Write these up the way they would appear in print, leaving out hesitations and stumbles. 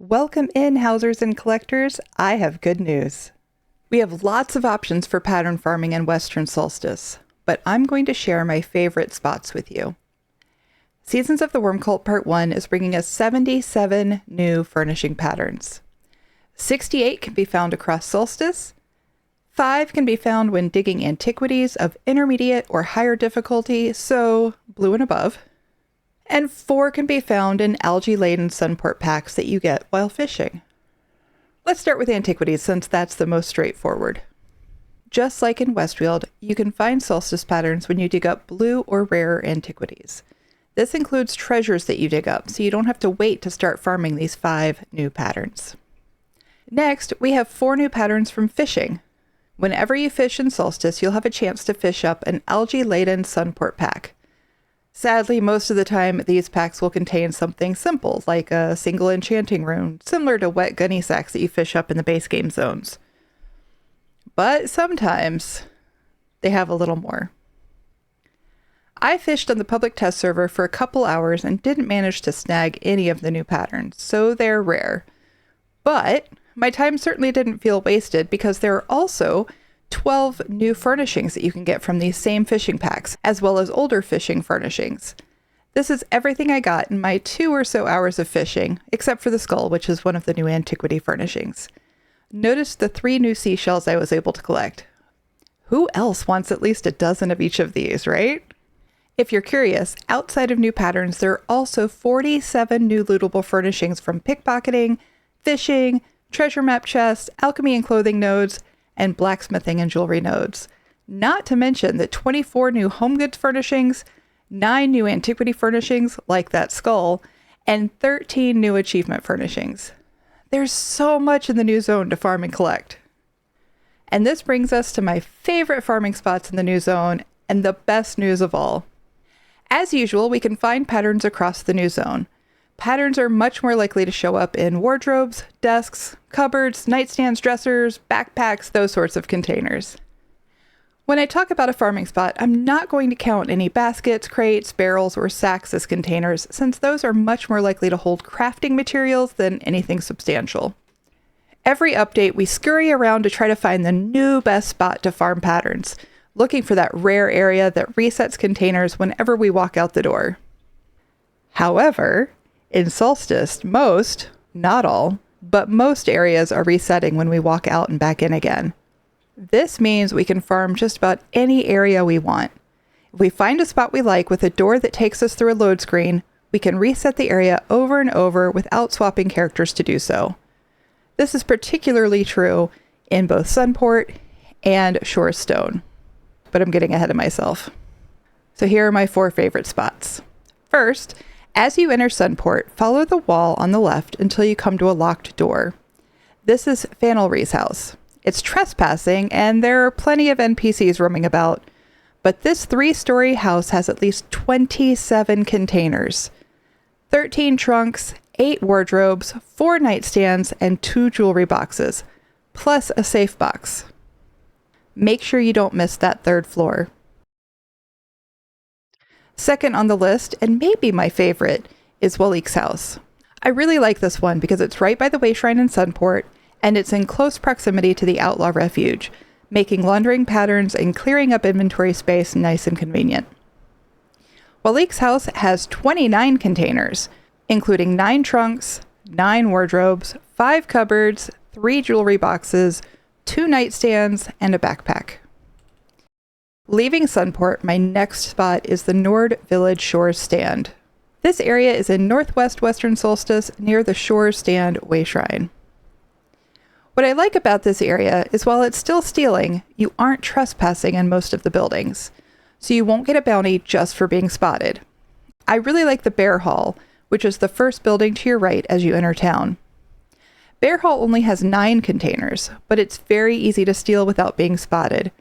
Welcome in, housers and collectors. I have good news. We have lots of options for pattern farming in Western Solstice, but I'm going to share my favorite spots with you. Seasons of the Worm Cult Part 1 is bringing us 77 new furnishing patterns. 68 can be found across Solstice. 5 can be found when digging antiquities of intermediate or higher difficulty, so blue and above. And 4 can be found in algae-laden sunport packs that you get while fishing. Let's start with antiquities since that's the most straightforward. Just like in Westfield, you can find solstice patterns when you dig up blue or rarer antiquities. This includes treasures that you dig up, so you don't have to wait to start farming these 5 new patterns. Next, we have 4 new patterns from fishing. Whenever you fish in Solstice, you'll have a chance to fish up an algae-laden sunport pack. Sadly, most of the time, these packs will contain something simple, like a single enchanting rune, similar to wet gunny sacks that you fish up in the base game zones. But sometimes, they have a little more. I fished on the public test server for a couple hours and didn't manage to snag any of the new patterns, so they're rare. But my time certainly didn't feel wasted because there are also 12 new furnishings that you can get from these same fishing packs, as well as older fishing furnishings. This is everything I got in my 2 or so hours of fishing, except for the skull, which is one of the new antiquity furnishings. Notice the 3 new seashells I was able to collect. Who else wants at least a dozen of each of these, right? If you're curious, outside of new patterns, there are also 47 new lootable furnishings from pickpocketing, fishing, treasure map chests, alchemy and clothing nodes, and blacksmithing and jewelry nodes. Not to mention the 24 new home goods furnishings, 9 new antiquity furnishings, like that skull, and 13 new achievement furnishings. There's so much in the new zone to farm and collect. And this brings us to my favorite farming spots in the new zone, and the best news of all. As usual, we can find patterns across the new zone. Patterns are much more likely to show up in wardrobes, desks, cupboards, nightstands, dressers, backpacks, those sorts of containers. When I talk about a farming spot, I'm not going to count any baskets, crates, barrels, or sacks as containers, since those are much more likely to hold crafting materials than anything substantial. Every update, we scurry around to try to find the new best spot to farm patterns, looking for that rare area that resets containers whenever we walk out the door. However, in Solstice, most, not all, but most areas are resetting when we walk out and back in again. This means we can farm just about any area we want. If we find a spot we like with a door that takes us through a load screen, we can reset the area over and over without swapping characters to do so. This is particularly true in both Sunport and Shorestone. But I'm getting ahead of myself. So here are my 4 favorite spots. First, as you enter Sunport, follow the wall on the left until you come to a locked door. This is Fanelry's house. It's trespassing, and there are plenty of NPCs roaming about, but this 3-story house has at least 27 containers, 13 trunks, 8 wardrobes, 4 nightstands, and 2 jewelry boxes, plus a safe box. Make sure you don't miss that 3rd floor. Second on the list, and maybe my favorite, is Walik's house. I really like this one because it's right by the Wayshrine in Sunport, and it's in close proximity to the Outlaw Refuge, making laundering patterns and clearing up inventory space nice and convenient. Walik's house has 29 containers, including 9 trunks, 9 wardrobes, 5 cupboards, 3 jewelry boxes, 2 nightstands, and a backpack. Leaving Sunport, my next spot is the Nord Village Shores Stand. This area is in northwest Western Solstice near the Shores Stand Wayshrine. What I like about this area is while it's still stealing, you aren't trespassing in most of the buildings, so you won't get a bounty just for being spotted. I really like the Bear Hall, which is the first building to your right as you enter town. Bear Hall only has 9 containers, but it's very easy to steal without being spotted.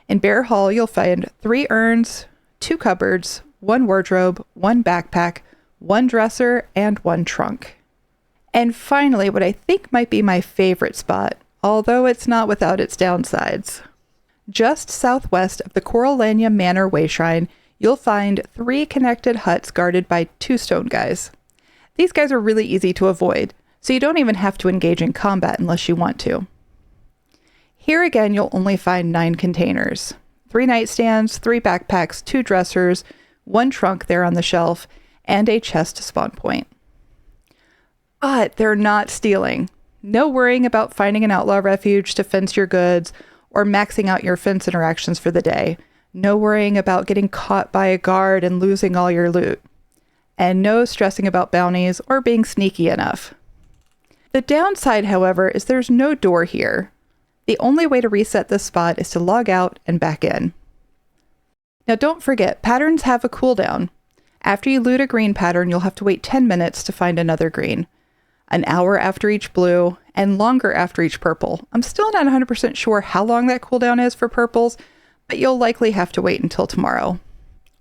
In Bear Hall, you'll find 3 urns, 2 cupboards, 1 wardrobe, 1 backpack, 1 dresser, and 1 trunk. And finally, what I think might be my favorite spot, although it's not without its downsides. Just southwest of the Corallania Manor Wayshrine, you'll find 3 connected huts guarded by 2 stone guys. These guys are really easy to avoid, so you don't even have to engage in combat unless you want to. Here again, you'll only find 9 containers. 3 nightstands, 3 backpacks, 2 dressers, 1 trunk there on the shelf, and a chest spawn point. But they're not stealing. No worrying about finding an outlaw refuge to fence your goods or maxing out your fence interactions for the day. No worrying about getting caught by a guard and losing all your loot. And no stressing about bounties or being sneaky enough. The downside, however, is there's no door here. The only way to reset this spot is to log out and back in. Now don't forget, patterns have a cooldown. After you loot a green pattern, you'll have to wait 10 minutes to find another green. An hour after each blue, and longer after each purple. I'm still not 100% sure how long that cooldown is for purples, but you'll likely have to wait until tomorrow.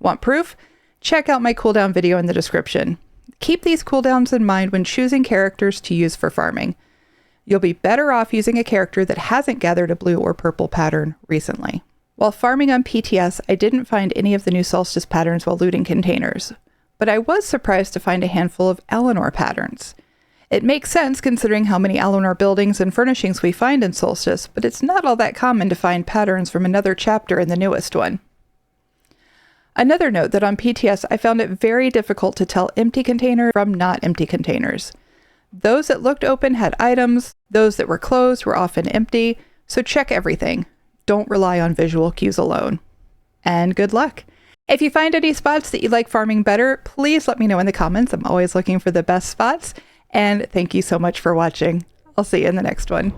Want proof? Check out my cooldown video in the description. Keep these cooldowns in mind when choosing characters to use for farming. You'll be better off using a character that hasn't gathered a blue or purple pattern recently. While farming on PTS, I didn't find any of the new Solstice patterns while looting containers, but I was surprised to find a handful of Eleanor patterns. It makes sense considering how many Eleanor buildings and furnishings we find in Solstice, but it's not all that common to find patterns from another chapter in the newest one. Another note that on PTS I found it very difficult to tell empty containers from not empty containers. Those that looked open had items, those that were closed were often empty, so check everything. Don't rely on visual cues alone. And good luck! If you find any spots that you like farming better, please let me know in the comments. I'm always looking for the best spots. And thank you so much for watching. I'll see you in the next one.